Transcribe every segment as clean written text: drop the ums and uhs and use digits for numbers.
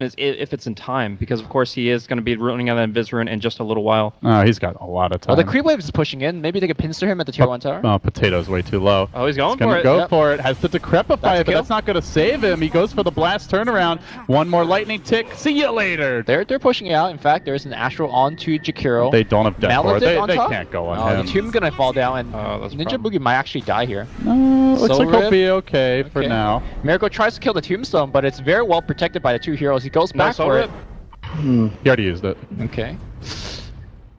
is if it's in time, because of course he is going to be running out of Invis Rune in just a little while. Oh, he's got a lot of time. Well, the creep wave is pushing in. Maybe they could pincer him at the tier 1 tower. Oh, Potato's way too low. Oh, he's going gonna for it. go for it. Has to decrepify it, but that's not going to save him. He goes for the blast turnaround. One more lightning tick. See you later. They're pushing it out. In fact, there's an Astral onto Jakiro. They don't have death for it. They top? can't go on him. The Tomb gonna fall down, and Ninja Boogie might actually die here. Looks like he'll be okay for now. Miracle tries to kill the Tombstone, but it's very well protected by the 2 heroes. He goes back for it. He already used it. Okay.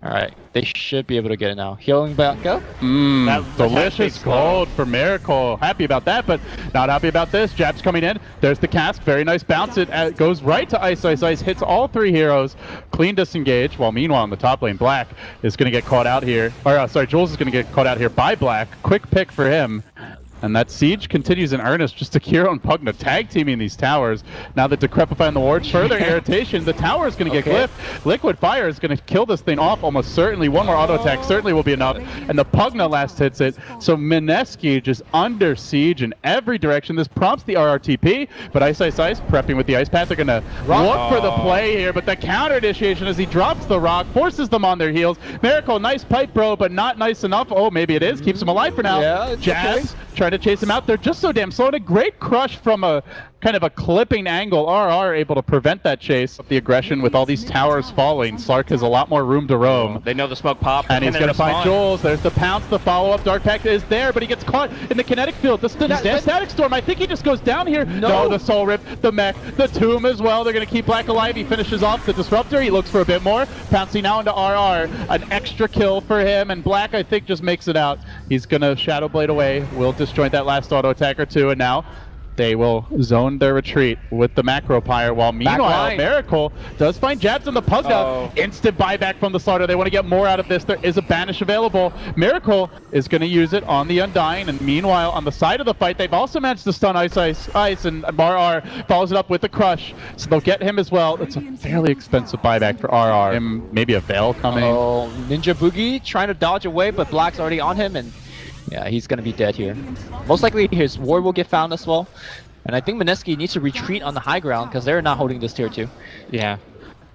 Alright, they should be able to get it now. Healing back up. Delicious gold for Miracle. Happy about that, but not happy about this. Jab's coming in. There's the cask. Very nice bounce. It goes right to Ice. Hits all 3 heroes. Clean disengage. While meanwhile, in the top lane, Black is going to get caught out here. Or, sorry, Jules is going to get caught out here by Black. Quick pick for him. And that siege continues in earnest. Just Akira and Pugna tag teaming these towers. Now that decrepifying the wards, further irritation. The tower is going to get clipped. Liquid Fire is going to kill this thing off almost certainly. One more auto attack certainly will be enough. And the Pugna last hits it. So Mineski just under siege in every direction. This prompts the RRTP, but Ice prepping with the Ice Path. They're going to look for the play here, but the counter initiation as he drops the rock, forces them on their heels. Miracle, nice pipe, bro, but not nice enough. Oh, maybe it is. Keeps him alive for now. Yeah, Jazz trying to chase him out. They're just so damn slow. And a great crush from a kind of a clipping angle. RR able to prevent that chase. The aggression with all these towers falling. Slark has a lot more room to roam. They know the smoke pop. And he's going to find Jules. There's the pounce. The follow-up. Dark Pact is there, but he gets caught in the kinetic field. The static storm. I think he just goes down here. No, the soul rip. The mech. The tomb as well. They're going to keep Black alive. He finishes off the disruptor. He looks for a bit more. Pouncing now into RR. An extra kill for him. And Black, I think, just makes it out. He's going to Shadow Blade away. Will disjoint that last auto attack or two. And now they will zone their retreat with the macro pyre, while meanwhile Miracle does find Jabs in the Pugna. Instant buyback from the Slaughter. They want to get more out of this. There is a banish available. Miracle is going to use it on the Undying, and meanwhile on the side of the fight they've also managed to stun Ice, and RR follows it up with the crush, so they'll get him as well. It's a fairly expensive buyback for RR. Maybe a Veil coming. Oh, Ninja Boogie trying to dodge away, but Black's already on him, and yeah, he's going to be dead here. Most likely his ward will get found as well. And I think Mineski needs to retreat on the high ground because they're not holding this tier 2. Yeah.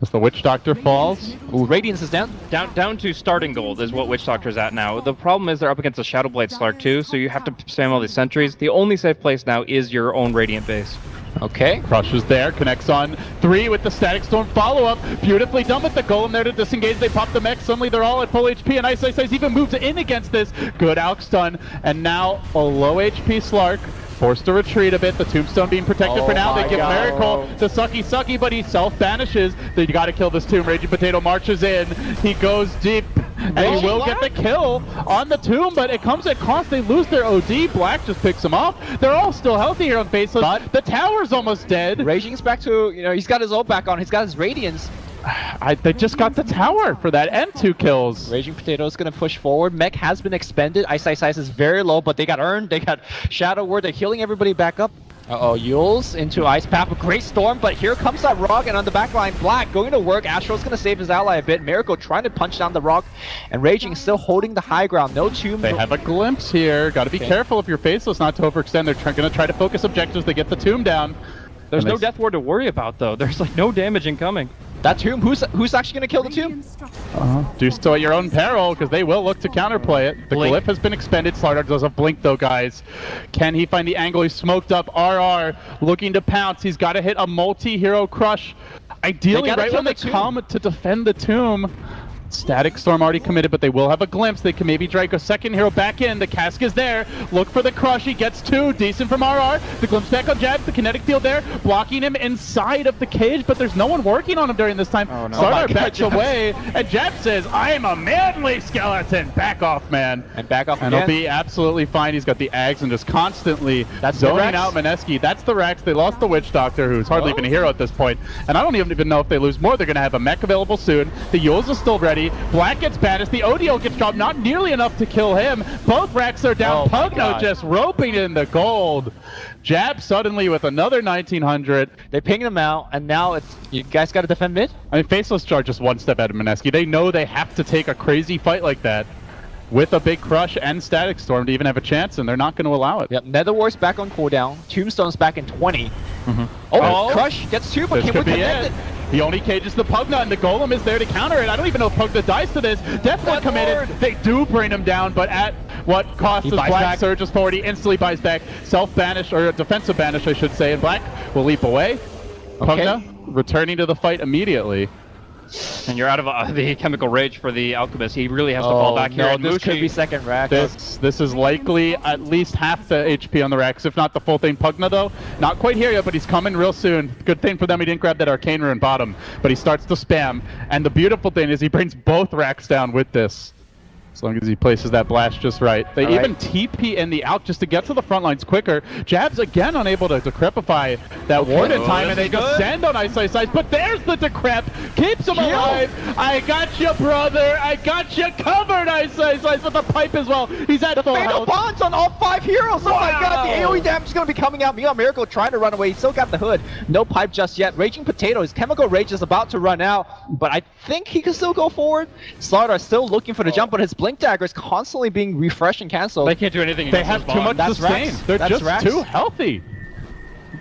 As the Witch Doctor falls. Ooh, Radiance is down. Down to starting gold is what Witch Doctor's at now. The problem is they're up against a Shadow Blade Slark too, so you have to spam all these sentries. The only safe place now is your own Radiant base. Okay. Crush is there, connects on 3 with the Static Storm follow-up. Beautifully done with the Golem there to disengage. They pop the mech. Suddenly they're all at full HP, and Ice even moves in against this. Good Alk stun, and now a low HP Slark. Forced to retreat a bit. The Tombstone being protected for now. They give Miracle the sucky, but he self-banishes. They got to kill this Tomb. Raging Potato marches in. He goes deep, and he will get the kill on the Tomb, but it comes at cost. They lose their OD. Black just picks him off. They're all still healthy here on Facelesss, but the tower's almost dead. Raging's back to, he's got his ult back on. He's got his Radiance. They just got the tower for that and 2 kills. Raging Potato is going to push forward. Mech has been expended. Ice is very low, but they got earned. They got Shadow Word. They're healing everybody back up. Yules into Ice Path. A great storm, but here comes that rock, and on the back line, Black going to work. Astral's going to save his ally a bit. Miracle trying to punch down the rock, and Raging still holding the high ground. No Tomb. They have a glimpse here. Got to be careful if you're Facelesss not to overextend. They're going to try to focus objectives. They get the Tomb down. There's no Death Ward to worry about, though. There's like no damage incoming. That Tomb, who's actually going to kill the Tomb? Do so at your own peril, because they will look to counterplay it. The Glyph has been expended. Slardar does a blink, though, guys. Can he find the angle? He's smoked up. RR looking to pounce. He's got to hit a multi-hero crush. Ideally, right when they come to defend the Tomb. Static Storm already committed, but they will have a glimpse. They can maybe drag a second hero back in. The cask is there. Look for the crush. He gets 2. Decent from RR. The glimpse back on Jabs. The kinetic field there. Blocking him inside of the cage, but there's no one working on him during this time. Oh, no. Slardar backs away, and Jabs says, I am a manly skeleton. Back off, man. And back off and again. He'll be absolutely fine. He's got the Ags and just constantly zoning out Mineski. That's the Rex. They lost the Witch Doctor, who's hardly even a hero at this point. And I don't even know if they lose more. They're going to have a mech available soon. The Yules is still ready. Black gets banished. The ODO gets dropped. Not nearly enough to kill him. Both racks are down. Pugno just roping in the gold. Jab suddenly with another 1900. They ping him out, and now it's you guys got to defend mid. I mean, Facelesss are just one step ahead of Mineski. They know they have to take a crazy fight like that with a big crush and Static Storm to even have a chance, and they're not going to allow it. Yep, Nether War's back on cooldown. Tombstone's back in 20. Oh, Crush gets two, but This can could we be connect it. it? He only cages the Pugna, and the Golem is there to counter it. I don't even know if Pugna dies to this. Deathward committed. They do bring him down, but at what cost He as buys Black back. surges forward, he instantly buys back. Self-banish, or defensive banish, I should say, and Black will leap away. Pugna returning to the fight immediately. And you're out of the chemical rage for the Alchemist. He really has to fall back here. No, And this Mushi- could be second rack. This is likely at least half the HP on the racks, if not the full thing. Pugna, though, not quite here yet, but he's coming real soon. Good thing for them he didn't grab that Arcane Rune bottom, but he starts to spam. And the beautiful thing is he brings both racks down with this. As long as he places that blast just right. They even TP in the Alk just to get to the front lines quicker. Jabs again unable to decrepify that ward in time, and they descend on Ice. But there's the decrep, keeps him alive. I got you, brother. I got you covered, Ice with the pipe as well. He's at full Fatal health. bonds on all 5 heroes. Oh my god, the AoE damage is going to be coming out. Meanwhile, Miracle trying to run away. He still got the hood. No pipe just yet. Raging Potato, his chemical rage is about to run out, but I think he can still go forward. Slardar still looking for the jump, but his Blink Dagger is constantly being refreshed and canceled. They can't do anything. They against have those too much bonds. sustain. They're That's just Rax. too healthy.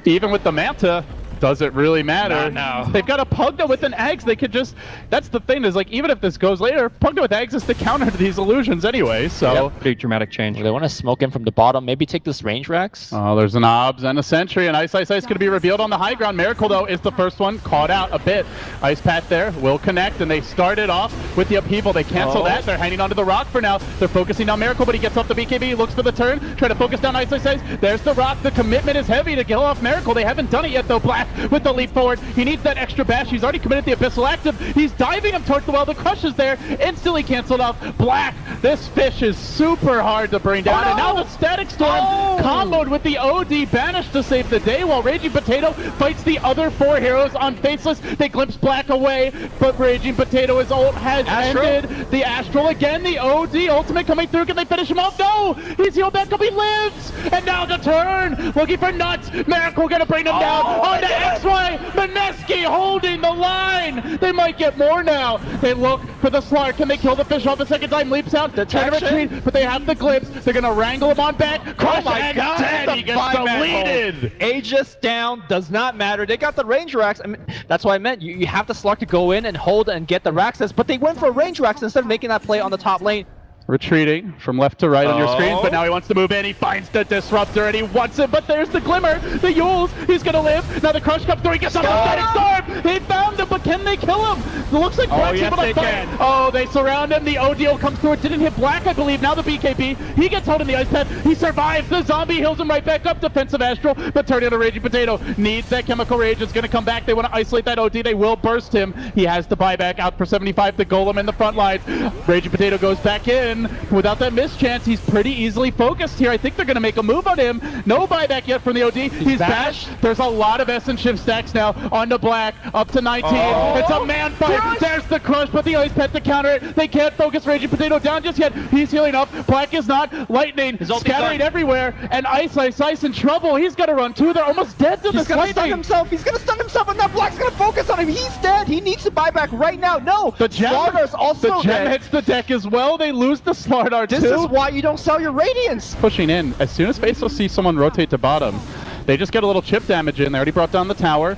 Even with the Manta, does it really matter? Not now. They've got a Pugna with an Eggs. They could just... That's the thing, is like, even if this goes later, Pugna with Eggs is to counter these illusions anyway, so... Big dramatic change. They want to smoke in from the bottom, maybe take this range Rax. Oh, there's an Obs and a Sentry, and Ice going to be revealed on the high ground. Miracle, though, is the first one, caught out a bit. Ice Path there will connect, and they started off with the upheaval. They cancel that. They're hanging onto the rock for now. They're focusing on Miracle, but he gets off the BKB, looks for the turn, trying to focus down Ice. There's the rock. The commitment is heavy to kill off Miracle. They haven't done it yet, though. Black with the leap forward. He needs that extra bash. He's already committed the Abyssal Active. He's diving him towards the well. The Crush is there. Instantly canceled off. Black. This fish is super hard to bring down. And now the Static Storm comboed with the OD banished to save the day, while Raging Potato fights the other 4 heroes on Facelesss. They glimpse Black away, but Raging Potato, his ult has ended. The Astral again. The OD ultimate coming through. Can they finish him off? No! He's healed back up. He lives! And now the turn. Looking for Nuts. Miracle gonna bring him down. On to XY. Mineski holding the line. They might get more now. They look for the Slark. Can they kill the fish off a second time? Leaps out. Trying to retreat, but they have the glimpse. They're gonna wrangle him on back. Crush and dead. He gets deleted. Aegis down, does not matter. They got the range racks. I mean, that's what I meant. You have the Slark to go in and hold and get the Raxes, but they went for range racks instead of making that play on the top lane. Retreating from left to right on your screens, but now he wants to move in. He finds the Disruptor and he wants it, but there's the Glimmer, the Yules. He's gonna live. Now the Crush comes through. He gets on the Static Storm. He found him, but can they kill him? It looks like Black's able to fight. Oh, they surround him. The ODO comes through. It didn't hit Black, I believe. Now the BKB. He gets held in the Ice Path. He survives. The Zombie heals him right back up. Defensive Astral, but turning to Raging Potato. Needs that Chemical Rage. It's gonna come back. They want to isolate that OD. They will burst him. He has the buyback out for 75. The Golem in the front lines. Raging Potato goes back in without that mischance. He's pretty easily focused here. I think they're going to make a move on him. No buyback yet from the OD. He's bashed. There's a lot of Essence Shift stacks now onto Black. Up to 19. It's a man fight. Crush. There's the Crush, but the Ice Pet to counter it. They can't focus Raging Potato down just yet. He's healing up. Black is not. Lightning scattering everywhere. And Ice in trouble. He's got to run too. They're almost dead to this lightning. He's going to stun himself, and now Black's going to focus on him. He's dead. He needs to buy back right now. No. The Slardar's also dead. The gem hits the deck as well. They lose the Slardar too. This is why you don't sell your Radiance. Pushing in. As soon as Facelesss sees someone rotate to bottom, they just get a little chip damage in. They already brought down the tower.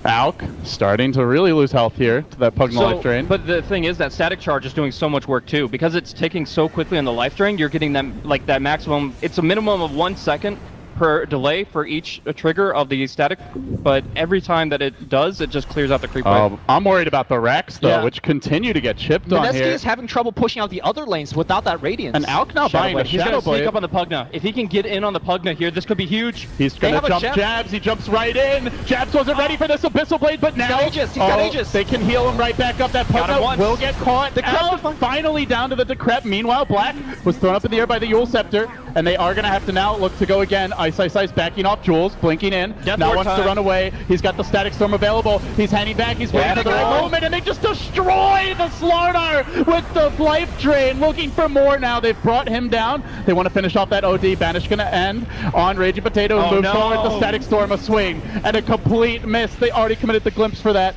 Alk starting to really lose health here to that Pugna life drain. But the thing is that Static Charge is doing so much work too. Because it's taking so quickly on the life drain, you're getting them like that maximum. It's a minimum of 1 second per delay for each trigger of the static, but every time that it does, it just clears out the creep wave. I'm worried about the Racks though, which continue to get chipped on here. Mineski is having trouble pushing out the other lanes without that Radiance. And Alk now buying a He's Shadow going to sneak Blade. up on the Pugna. If he can get in on the Pugna here, this could be huge. He's going to jump Jabs. He jumps right in. Jabs wasn't ready for this Abyssal Blade, but now He's got Aegis. They can heal him right back up. That Pugna will get caught. Alk finally down to the Decrep. Meanwhile, Black was thrown up in the air by the Yule Scepter, and they are going to have to now look to go again. Ice backing off Jules, blinking in. Now wants to run away. He's got the Static Storm available. He's hanging back. He's waiting for the right moment, and they just destroy the Slardar with the life drain. Looking for more now. They've brought him down. They want to finish off that OD. Banish going to end on Raging Potato and move forward. The Static Storm, a swing, and a complete miss. They already committed the glimpse for that.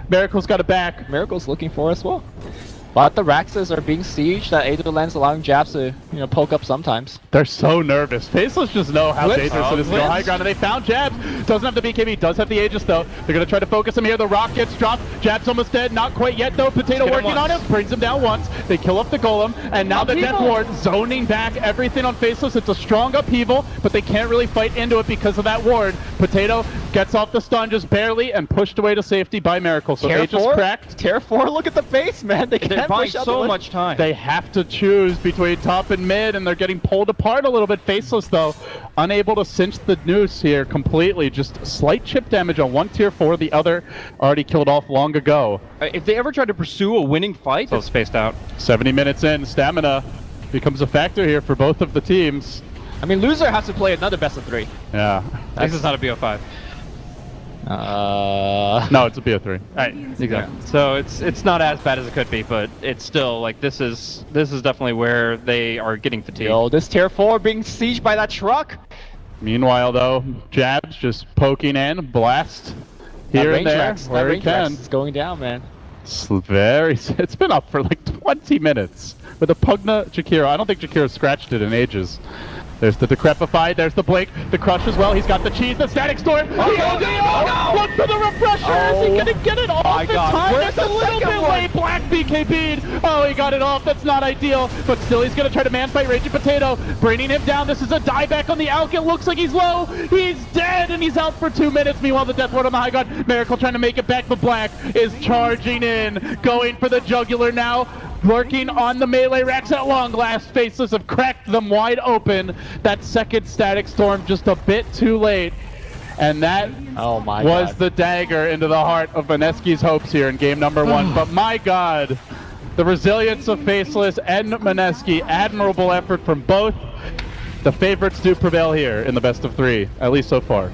Miracle's got it back. Miracle's looking for us well. But the Raxes are being sieged. That Ado lands allowing Jabs to, poke up sometimes. They're so nervous. Facelesss just know how Blitz. dangerous it is to go high ground, and they found Jabs. Doesn't have the BKB, does have the Aegis though. They're gonna try to focus him here. The rock gets dropped. Jabs almost dead, not quite yet though. Potato working on him, brings him down once. They kill off the golem, and now the Death Ward zoning back everything on Facelesss. It's a strong upheaval, but they can't really fight into it because of that ward. Potato gets off the stun just barely and pushed away to safety by Miracle. So Aegis cracked. Tier 4, look at the face, man. They can't buying push out so much time. They have to choose between top and mid, and they're getting pulled apart a little bit. Facelesss, though, unable to cinch the noose here completely. Just slight chip damage on one tier 4, the other already killed off long ago. If they ever try to pursue a winning fight, it's spaced out. 70 minutes in, stamina becomes a factor here for both of the teams. I mean, loser has to play another best of 3. Yeah. This is not a BO5. No, it's a BO3. Right, exactly. So it's not as bad as it could be, but it's still like this is definitely where they are getting fatigued. Yo, this tier 4 being sieged by that truck. Meanwhile, though, Jabs just poking in, blast here and there where he can. It's going down, man. It's been up for like 20 minutes with a Pugna Jakiro. I don't think Jakiro scratched it in ages. There's the Decrepify, there's the Blink, the Crush as well. He's got the Cheese, the Static Storm. No! Look for the Refresher! Is he gonna get it off in time? Where's That's the a little second bit one? late. Black BKB'd. Oh, he got it off. That's not ideal. But still, he's gonna try to man fight Raging Potato, bringing him down. This is a dieback on the Alk. It looks like he's low. He's dead, and he's out for 2 minutes. Meanwhile, the Death Ward on the high ground. Miracle trying to make it back, but Black is charging in, going for the jugular now. Working on the melee racks at long last. Facelesss have cracked them wide open. That second Static Storm just a bit too late. And that was the dagger into the heart of Mineski's hopes here in game number 1. But my God, the resilience of Facelesss and Mineski, admirable effort from both. The favorites do prevail here in the best of 3, at least so far.